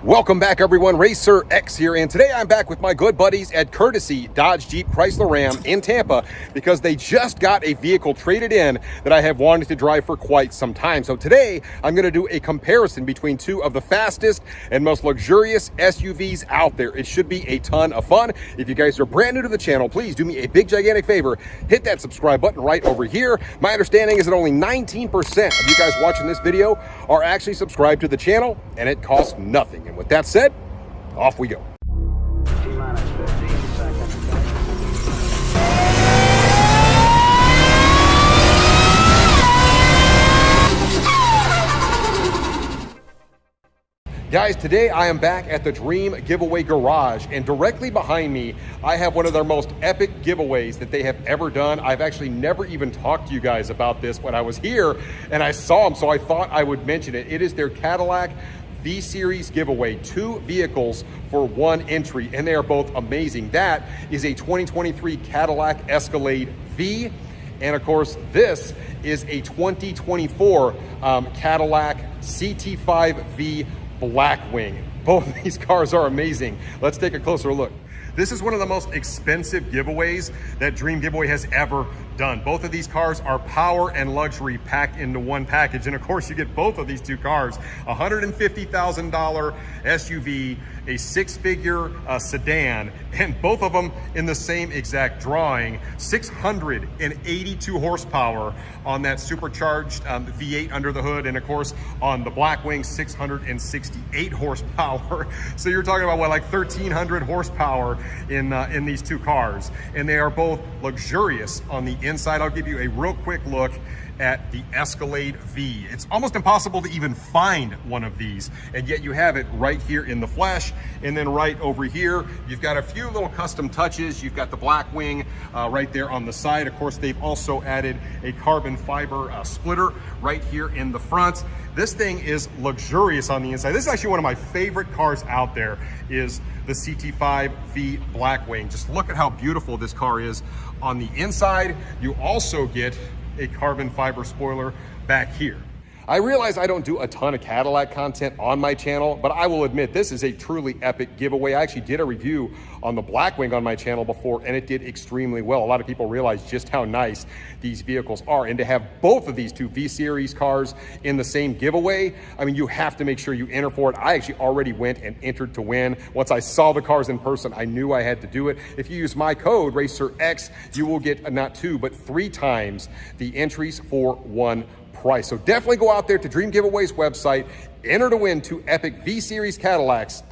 Welcome back, everyone. RacerX here, and today I'm back with my good buddies at Courtesy Dodge Jeep Chrysler Ram in Tampa because they just got a vehicle traded in that I have wanted to drive for quite some time. So today I'm going to do a comparison between two of the fastest and most luxurious SUVs out there. It should be a ton of fun. If you guys are brand new to the channel, please do me a big gigantic favor. Hit that subscribe button right over here. My understanding is that only 19% of you guys watching this video are actually subscribed to the channel, and it costs nothing. And with that said, off we go. T-minus 15 seconds. Guys, today I am back at the Dream Giveaway Garage, and directly behind me, I have one of their most epic giveaways that they have ever done. I've actually never even talked to you guys about this when I was here and I saw them, so I thought I would mention it. It is their Cadillac V-Series giveaway, 2 vehicles for 1 entry, and they are both amazing. That is a 2023 Cadillac Escalade V, and of course, this is a 2024 Cadillac CT5V Blackwing. Both of these cars are amazing. Let's take a closer look. This is one of the most expensive giveaways that Dream Giveaway has ever done. Both of these cars are power and luxury packed into one package. And of course, you get both of these 2 cars, $150,000 SUV, a 6-figure sedan, and both of them in the same exact drawing, 682 horsepower on that supercharged V8 under the hood. And of course, on the Blackwing, 668 horsepower. So you're talking about what, like 1,300 horsepower in these 2 cars. And they are both luxurious on the inside. I'll give you a real quick look at the Escalade V. It's almost impossible to even find one of these, and yet you have it right here in the flesh. And then right over here, you've got a few little custom touches. You've got the Blackwing right there on the side. Of course, they've also added a carbon fiber splitter right here in the front. This thing is luxurious on the inside. This is actually one of my favorite cars out there, is the CT5V Blackwing. Just look at how beautiful this car is on the inside. You also get a carbon fiber spoiler back here. I realize I don't do a ton of Cadillac content on my channel, but I will admit this is a truly epic giveaway. I actually did a review on the Blackwing on my channel before, and it did extremely well. A lot of people realize just how nice these vehicles are, and to have both of these 2 V-Series cars in the same giveaway, I mean, you have to make sure you enter for it. I actually already went and entered to win. Once I saw the cars in person, I knew I had to do it. If you use my code, RacerX, you will get not 2, but 3 times the entries for 1 price. So definitely go out there to Dream Giveaway's website, enter to win 2 epic V-Series Cadillacs.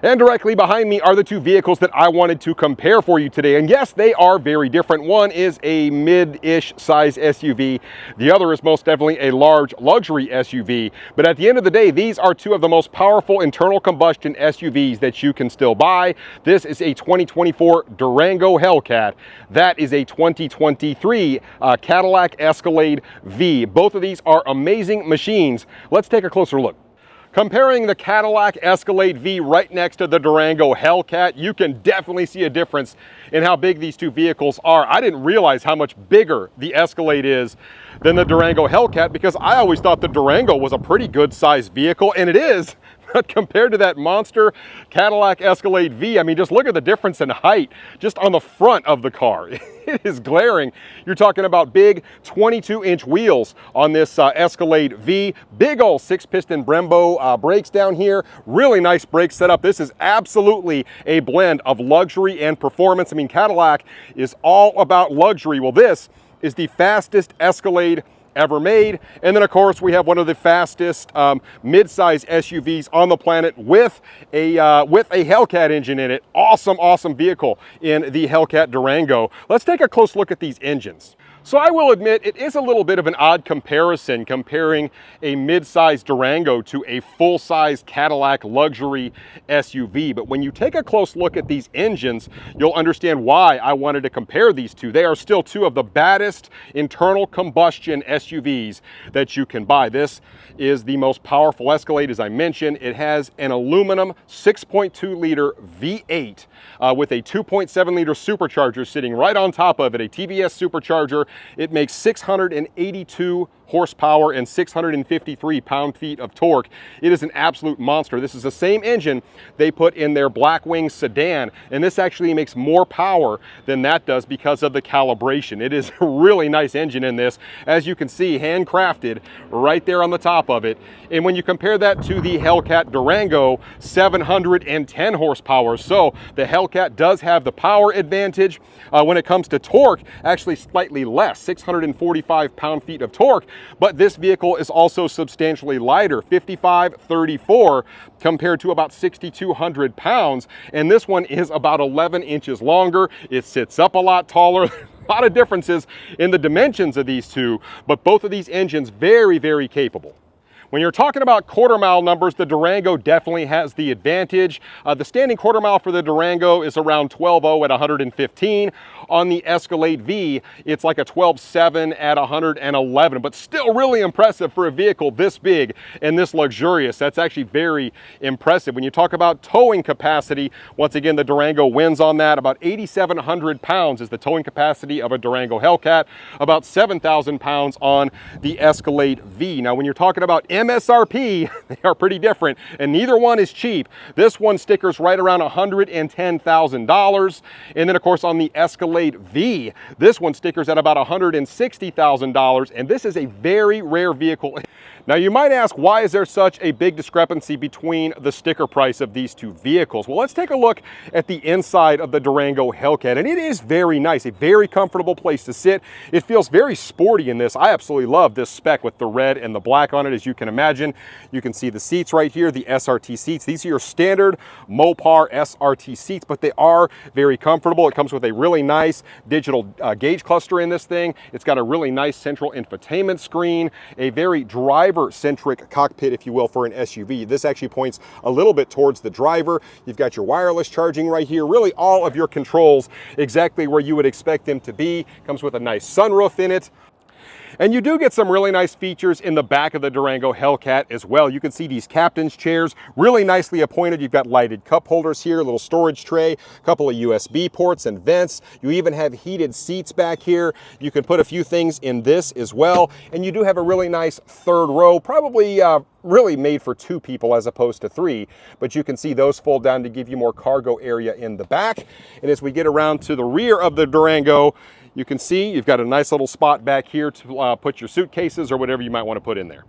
And directly behind me are the 2 vehicles that I wanted to compare for you today. And yes, they are very different. One is a mid-ish size SUV. The other is most definitely a large luxury SUV. But at the end of the day, these are 2 of the most powerful internal combustion SUVs that you can still buy. This is a 2024 Durango Hellcat. That is a 2023 Cadillac Escalade V. Both of these are amazing machines. Let's take a closer look. Comparing the Cadillac Escalade V right next to the Durango Hellcat, you can definitely see a difference in how big these 2 vehicles are. I didn't realize how much bigger the Escalade is than the Durango Hellcat, because I always thought the Durango was a pretty good sized vehicle, and it is. But compared to that monster Cadillac Escalade V, I mean, just look at the difference in height just on the front of the car. It is glaring. You're talking about big 22-inch wheels on this Escalade V. Big old 6-piston Brembo brakes down here. Really nice brake setup. This is absolutely a blend of luxury and performance. I mean, Cadillac is all about luxury. Well, this is the fastest Escalade ever made. And then of course we have one of the fastest mid-size SUVs on the planet with a Hellcat engine in it. Awesome vehicle in the Hellcat Durango. Let's take a close look at these engines. So I will admit it is a little bit of an odd comparison, comparing a mid-size Durango to a full-size Cadillac luxury SUV. But when you take a close look at these engines, you'll understand why I wanted to compare these 2. They are still 2 of the baddest internal combustion SUVs that you can buy. This is the most powerful Escalade, as I mentioned. It has an aluminum 6.2-liter V8 with a 2.7-liter supercharger sitting right on top of it, a TVS supercharger. It makes 682 horsepower and 653 pound-feet of torque. It is an absolute monster. This is the same engine they put in their Blackwing sedan, and this actually makes more power than that does because of the calibration. It is a really nice engine in this, as you can see, handcrafted right there on the top of it. And when you compare that to the Hellcat Durango, 710 horsepower. So the Hellcat does have the power advantage. When it comes to torque, actually slightly less, 645 pound-feet of torque, but this vehicle is also substantially lighter, 5534 compared to about 6,200 pounds. And this one is about 11 inches longer. It sits up a lot taller. A lot of differences in the dimensions of these two, but both of these engines very, very capable. When you're talking about quarter mile numbers, the Durango definitely has the advantage. The standing quarter mile for the Durango is around 12.0 at 115. On the Escalade V, it's like a 12.7 at 111, but still really impressive for a vehicle this big and this luxurious. That's actually very impressive. When you talk about towing capacity, once again, the Durango wins on that. About 8,700 pounds is the towing capacity of a Durango Hellcat, about 7,000 pounds on the Escalade V. Now, when you're talking about MSRP, they are pretty different, and neither one is cheap. This one stickers right around $110,000, and then of course on the Escalade V, this one stickers at about $160,000, and this is a very rare vehicle. Now you might ask, why is there such a big discrepancy between the sticker price of these two vehicles? Well, let's take a look at the inside of the Durango Hellcat, and it is very nice, a very comfortable place to sit. It feels very sporty in this. I absolutely love this spec with the red and the black on it, as you can imagine. You can see the seats right here, the SRT seats. These are your standard Mopar SRT seats, but they are very comfortable. It comes with a really nice digital gauge cluster in this thing. It's got a really nice central infotainment screen, a very driver-centric cockpit, if you will, for an SUV. This actually points a little bit towards the driver. You've got your wireless charging right here, really all of your controls exactly where you would expect them to be. Comes with a nice sunroof in it. And you do get some really nice features in the back of the Durango Hellcat as well. You can see these captain's chairs, really nicely appointed. You've got lighted cup holders here, a little storage tray, a couple of USB ports and vents. You even have heated seats back here. You can put a few things in this as well. And you do have a really nice third row, probably really made for two people as opposed to three, but you can see those fold down to give you more cargo area in the back. And as we get around to the rear of the Durango, you can see you've got a nice little spot back here to put your suitcases or whatever you might want to put in there.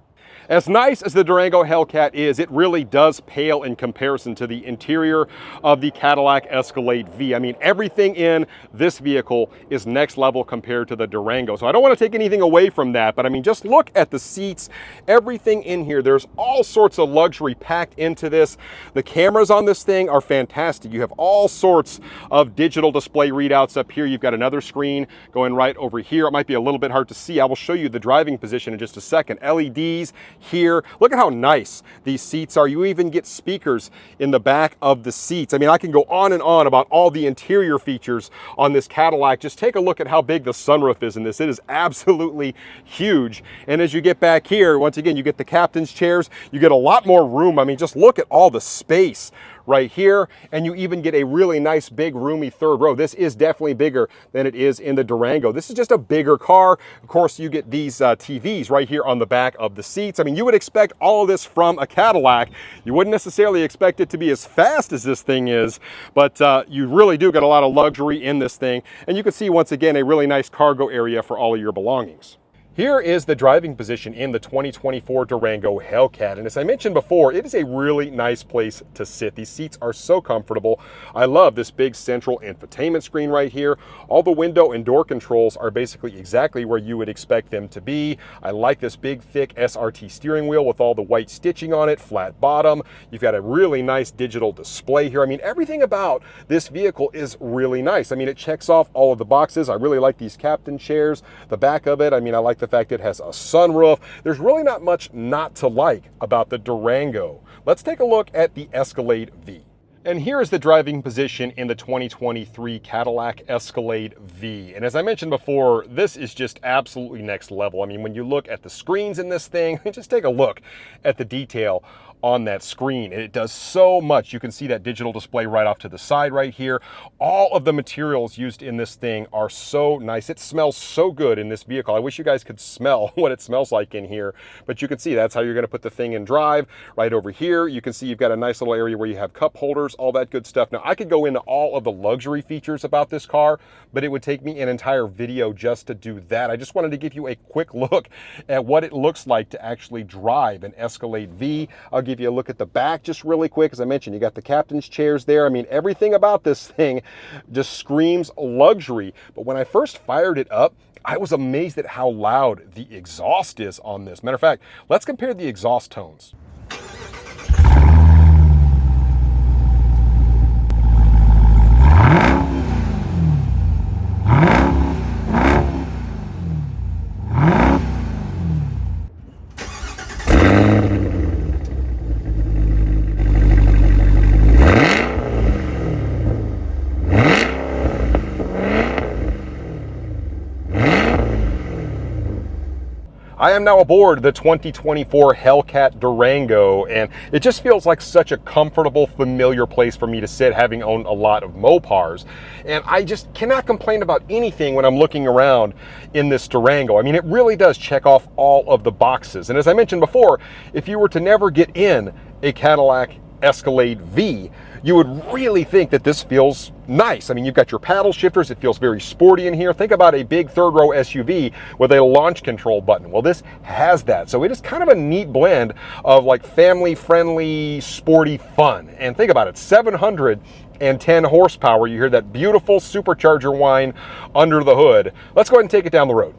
As nice as the Durango Hellcat is, it really does pale in comparison to the interior of the Cadillac Escalade V. I mean, everything in this vehicle is next level compared to the Durango. So I don't want to take anything away from that, but I mean, just look at the seats, everything in here. There's all sorts of luxury packed into this. The cameras on this thing are fantastic. You have all sorts of digital display readouts up here. You've got another screen going right over here. It might be a little bit hard to see. I will show you the driving position in just a second. LEDs here. Look at how nice these seats are. You even get speakers in the back of the seats. I mean, I can go on and on about all the interior features on this Cadillac. Just take a look at how big the sunroof is in this. It is absolutely huge. And as you get back here, once again, you get the captain's chairs. You get a lot more room. I mean, just look at all the space right here, and you even get a really nice big roomy third row. This is definitely bigger than it is in the Durango. This is just a bigger car. Of course, you get these TVs right here on the back of the seats. I mean, you would expect all of this from a Cadillac. You wouldn't necessarily expect it to be as fast as this thing is, but you really do get a lot of luxury in this thing. And you can see, once again, a really nice cargo area for all of your belongings. Here is the driving position in the 2024 Durango Hellcat, and as I mentioned before, it is a really nice place to sit. These seats are so comfortable. I love this big central infotainment screen right here. All the window and door controls are basically exactly where you would expect them to be. I like this big, thick SRT steering wheel with all the white stitching on it, flat bottom. You've got a really nice digital display here. I mean, everything about this vehicle is really nice. I mean, it checks off all of the boxes. I really like these captain chairs, the back of it. I mean, I like the fact it has a sunroof. There's really not much not to like about the Durango. Let's take a look at the Escalade V. And here is the driving position in the 2023 Cadillac Escalade V. And as I mentioned before, this is just absolutely next level. I mean, when you look at the screens in this thing, just take a look at the detail on that screen, and it does so much. You can see that digital display right off to the side right here. All of the materials used in this thing are so nice. It smells so good in this vehicle. I wish you guys could smell what it smells like in here, but you can see that's how you're going to put the thing in drive. Right over here, you can see you've got a nice little area where you have cup holders, all that good stuff. Now, I could go into all of the luxury features about this car, but it would take me an entire video just to do that. I just wanted to give you a quick look at what it looks like to actually drive an Escalade V. I'll give you a look at the back just really quick. As I mentioned, you got the captain's chairs there. I mean, everything about this thing just screams luxury. But when I first fired it up, I was amazed at how loud the exhaust is on this. Matter of fact, let's compare the exhaust tones. I am now aboard the 2024 Hellcat Durango, and it just feels like such a comfortable, familiar place for me to sit, having owned a lot of Mopars. And I just cannot complain about anything when I'm looking around in this Durango. I mean, it really does check off all of the boxes. And as I mentioned before, if you were to never get in a Cadillac Escalade V, you would really think that this feels nice. I mean, you've got your paddle shifters. It feels very sporty in here. Think about a big third row SUV with a launch control button. Well, this has that. So it is kind of a neat blend of like family friendly, sporty fun. And think about it, 710 horsepower. You hear that beautiful supercharger whine under the hood. Let's go ahead and take it down the road.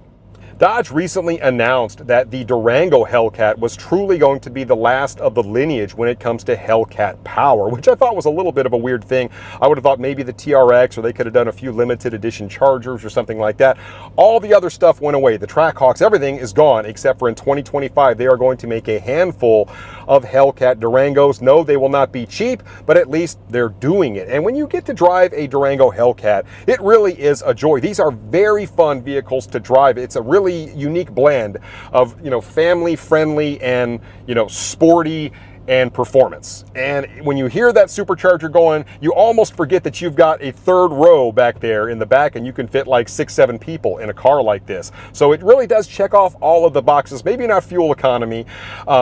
Dodge recently announced that the Durango Hellcat was truly going to be the last of the lineage when it comes to Hellcat power, which I thought was a little bit of a weird thing. I would have thought maybe the TRX, or they could have done a few limited edition Chargers or something like that. All the other stuff went away. The Trackhawks, everything is gone, except for in 2025, they are going to make a handful of Hellcat Durangos. No, they will not be cheap, but at least they're doing it. And when you get to drive a Durango Hellcat, it really is a joy. These are very fun vehicles to drive. It's a really unique blend of, you know, family friendly and, you know, sporty and performance. And when you hear that supercharger going, you almost forget that you've got a third row back there in the back, and you can fit like 6-7 people in a car like this. So it really does check off all of the boxes. Maybe not fuel economy.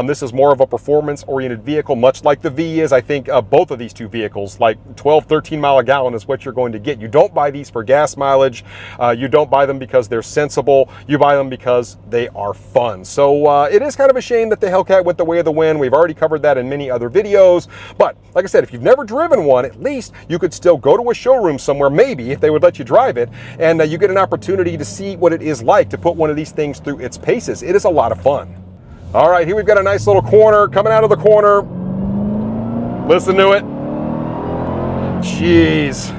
This is more of a performance-oriented vehicle, much like the V is. I think both of these two vehicles, like 12, 13 mile a gallon is what you're going to get. You don't buy these for gas mileage. You don't buy them because they're sensible. You buy them because they are fun. So it is kind of a shame that the Hellcat went the way of the wind. We've already covered that in many other videos, but like I said, if you've never driven one, at least you could still go to a showroom somewhere, maybe if they would let you drive it, and you get an opportunity to see what it is like to put one of these things through its paces. It is a lot of fun. All right, here we've got a nice little corner coming out of the corner. Listen to it. Jeez.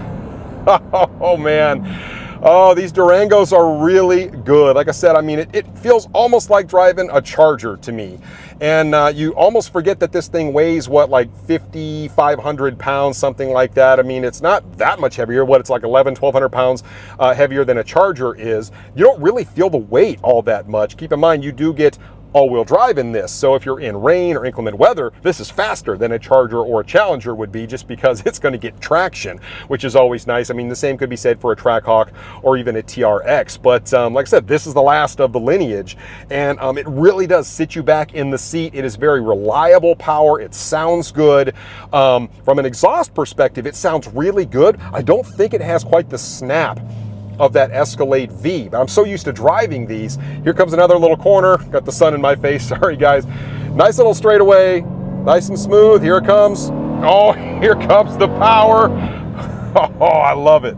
Oh man. Oh, these Durangos are really good. Like I said, I mean, it feels almost like driving a Charger to me. And you almost forget that this thing weighs, what, like 5,500 pounds, something like that. I mean, it's not that much heavier. What, it's like 1,100 pounds heavier than a Charger is. You don't really feel the weight all that much. Keep in mind, you do get all-wheel drive in this, so if you're in rain or inclement weather, this is faster than a Charger or a Challenger would be, just because it's going to get traction, which is always nice. I mean, the same could be said for a Trackhawk or even a TRX, but like I said, this is the last of the lineage, and it really does sit you back in the seat. It is very reliable power. It sounds good. From an exhaust perspective, it sounds really good. I don't think it has quite the snap of that Escalade V, but I'm so used to driving these. Here comes another little corner. Got the sun in my face. Sorry guys. Nice little straightaway, nice and smooth. Here it comes. Oh, here comes the power. Oh, I love it.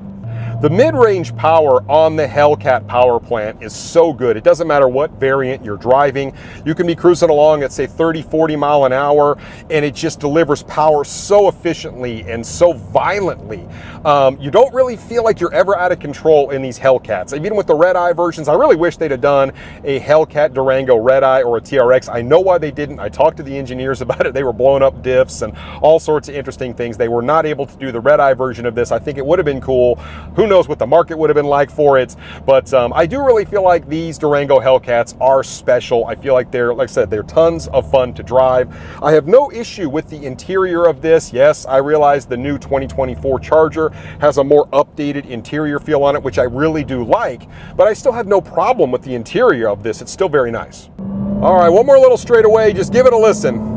The mid-range power on the Hellcat power plant is so good. It doesn't matter what variant you're driving. You can be cruising along at, say, 30, 40 mile an hour, and it just delivers power so efficiently and so violently. You don't really feel like you're ever out of control in these Hellcats. Even with the red-eye versions, I really wish they'd have done a Hellcat Durango red-eye or a TRX. I know why they didn't. I talked to the engineers about it. They were blowing up diffs and all sorts of interesting things. They were not able to do the red-eye version of this. I think it would have been cool. Who who knows what the market would have been like for it. But I do really feel like these Durango Hellcats are special. I feel like they're, like I said, they're tons of fun to drive. I have no issue with the interior of this. Yes, I realize the new 2024 Charger has a more updated interior feel on it, which I really do like, but I still have no problem with the interior of this. It's still very nice. All right, one more little straightaway. Just give it a listen.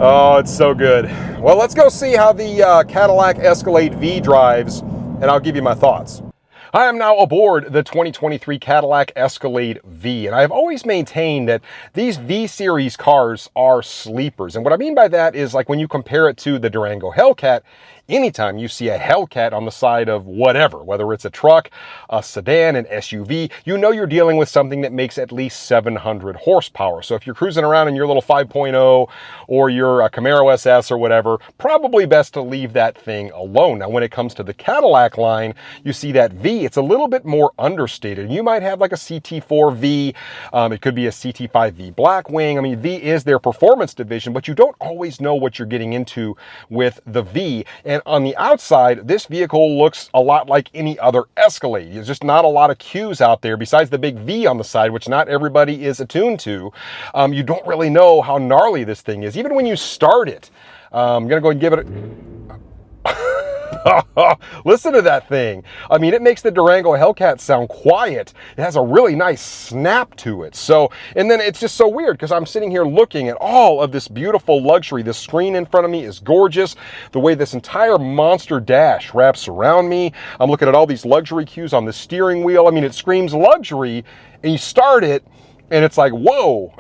Oh, it's so good. Well, let's go see how the Cadillac Escalade V drives, and I'll give you my thoughts. I am now aboard the 2023 Cadillac Escalade V, and I have always maintained that these V-Series cars are sleepers. And what I mean by that is, like, when you compare it to the Durango Hellcat, anytime you see a Hellcat on the side of whatever, whether it's a truck, a sedan, an SUV, you know you're dealing with something that makes at least 700 horsepower. So if you're cruising around in your little 5.0 or your Camaro SS or whatever, probably best to leave that thing alone. Now, when it comes to the Cadillac line, you see that V, it's a little bit more understated. You might have like a CT4V, it could be a CT5V Blackwing. I mean, V is their performance division, but you don't always know what you're getting into with the V. And on the outside, this vehicle looks a lot like any other Escalade. There's just not a lot of cues out there besides the big V on the side, which not everybody is attuned to. You don't really know how gnarly this thing is. Even when you start it, I'm going to go and give it listen to that thing. I mean, it makes the Durango Hellcat sound quiet. It has a really nice snap to it. So, and then it's just so weird because I'm sitting here looking at all of this beautiful luxury. The screen in front of me is gorgeous. The way this entire monster dash wraps around me. I'm looking at all these luxury cues on the steering wheel. I mean, it screams luxury, and you start it and it's like, whoa.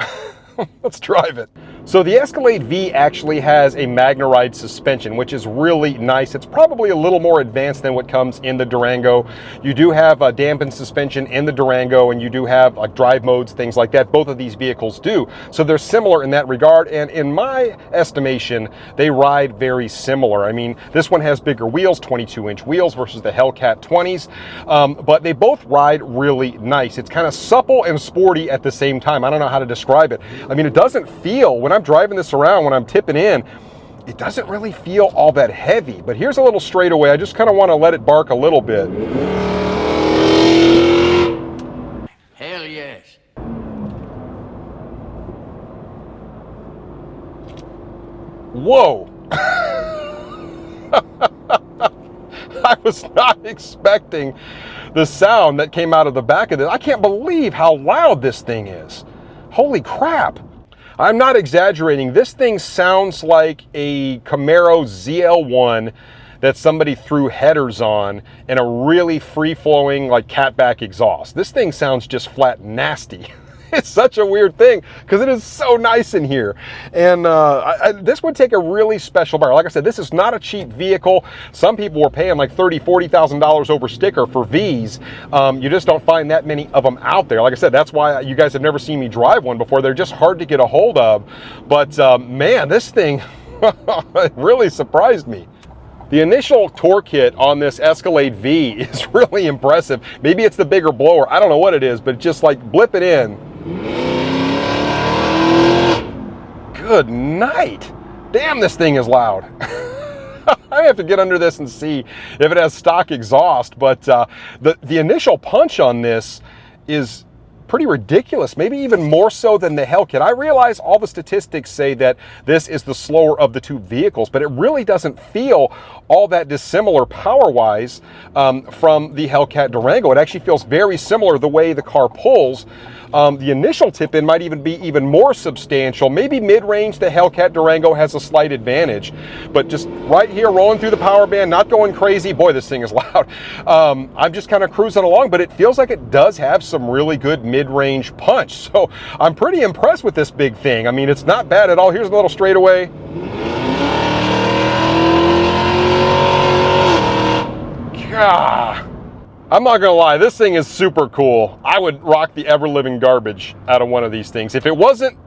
Let's drive it. So the Escalade V actually has a Magna-Ride suspension, which is really nice. It's probably a little more advanced than what comes in the Durango. You do have a dampened suspension in the Durango, and you do have like drive modes, things like that. Both of these vehicles do. So they're similar in that regard, and in my estimation, they ride very similar. I mean, this one has bigger wheels, 22-inch wheels versus the Hellcat 20s, but they both ride really nice. It's kind of supple and sporty at the same time. I don't know how to describe it. I mean, it doesn't feel, when I'm driving this around, when I'm tipping in, it doesn't really feel all that heavy. But here's a little straightaway. I just kind of want to let it bark a little bit. Hell yes. Whoa. I was not expecting the sound that came out of the back of this. I can't believe how loud this thing is. Holy crap. I'm not exaggerating. This thing sounds like a Camaro ZL1 that somebody threw headers on and a really free-flowing like catback exhaust. This thing sounds just flat nasty. It's such a weird thing because it is so nice in here. And this would take a really special buyer. Like I said, this is not a cheap vehicle. Some people were paying like $30,000, $40,000 over sticker for Vs. You just don't find that many of them out there. Like I said, that's why you guys have never seen me drive one before. They're just hard to get a hold of. But man, this thing it really surprised me. The initial torque hit on this Escalade V is really impressive. Maybe it's the bigger blower. I don't know what it is, but just like blip it in. Good night. Damn, this thing is loud. I have to get under this and see if it has stock exhaust, but the initial punch on this is pretty ridiculous, maybe even more so than the Hellcat. I realize all the statistics say that this is the slower of the two vehicles, but it really doesn't feel all that dissimilar power-wise from the Hellcat Durango. It actually feels very similar the way the car pulls. The initial tip-in might even be even more substantial. Maybe mid-range, the Hellcat Durango has a slight advantage. But just right here, rolling through the power band, not going crazy. Boy, this thing is loud. I'm just kind of cruising along, but it feels like it does have some really good mid-range punch. So I'm pretty impressed with this big thing. I mean, it's not bad at all. Here's a little straightaway. God. I'm not gonna lie, this thing is super cool. I would rock the ever-living garbage out of one of these things. If it wasn't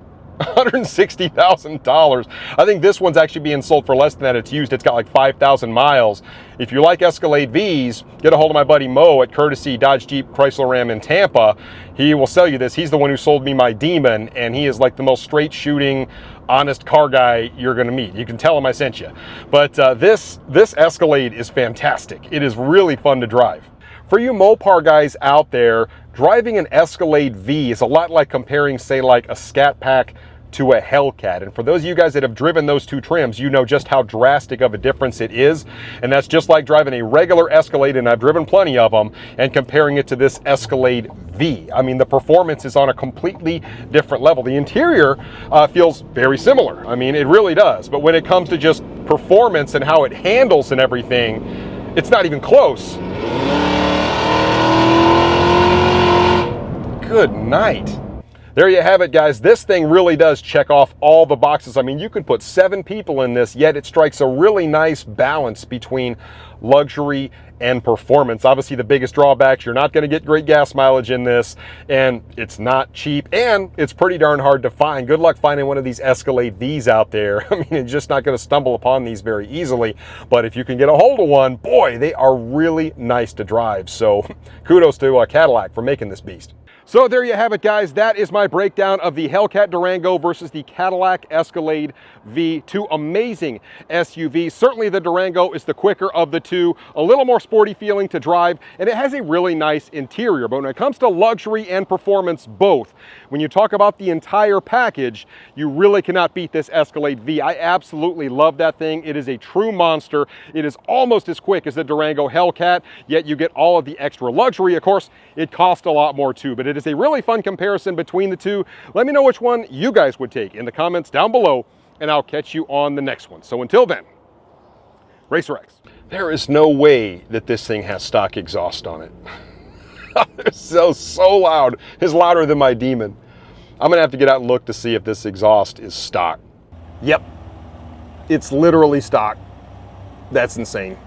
$160,000. I think this one's actually being sold for less than that. It's used. It's got like 5,000 miles. If you like Escalade Vs, get a hold of my buddy Mo at Courtesy Dodge Jeep Chrysler Ram in Tampa. He will sell you this. He's the one who sold me my Demon, and he is like the most straight shooting, honest car guy you're going to meet. You can tell him I sent you. But this Escalade is fantastic. It is really fun to drive. For you Mopar guys out there, driving an Escalade V is a lot like comparing, say, like a Scat Pack to a Hellcat. And for those of you guys that have driven those two trims, you know just how drastic of a difference it is. And that's just like driving a regular Escalade, and I've driven plenty of them, and comparing it to this Escalade V. I mean, the performance is on a completely different level. The interior feels very similar. I mean, it really does. But when it comes to just performance and how it handles and everything, it's not even close. Good night. There you have it, guys. This thing really does check off all the boxes. I mean, you can put 7 people in this, yet it strikes a really nice balance between luxury and performance. Obviously, the biggest drawbacks, you're not going to get great gas mileage in this, and it's not cheap, and it's pretty darn hard to find. Good luck finding one of these Escalade Vs out there. I mean, you're just not going to stumble upon these very easily, but if you can get a hold of one, boy, they are really nice to drive. So kudos to Cadillac for making this beast. So there you have it, guys. That is my breakdown of the Hellcat Durango versus the Cadillac Escalade V. Two amazing SUVs. Certainly the Durango is the quicker of the two, a little more sporty feeling to drive, and it has a really nice interior. But when it comes to luxury and performance, both, when you talk about the entire package, you really cannot beat this Escalade V. I absolutely love that thing. It is a true monster. It is almost as quick as the Durango Hellcat, yet you get all of the extra luxury. Of course, it costs a lot more too, but it is a really fun comparison between the two. Let me know which one you guys would take in the comments down below, and I'll catch you on the next one. So until then, RacerX. There is no way that this thing has stock exhaust on it. It's so loud. It's louder than my Demon. I'm gonna have to get out and look to see if this exhaust is stock. Yep, it's literally stock. That's insane.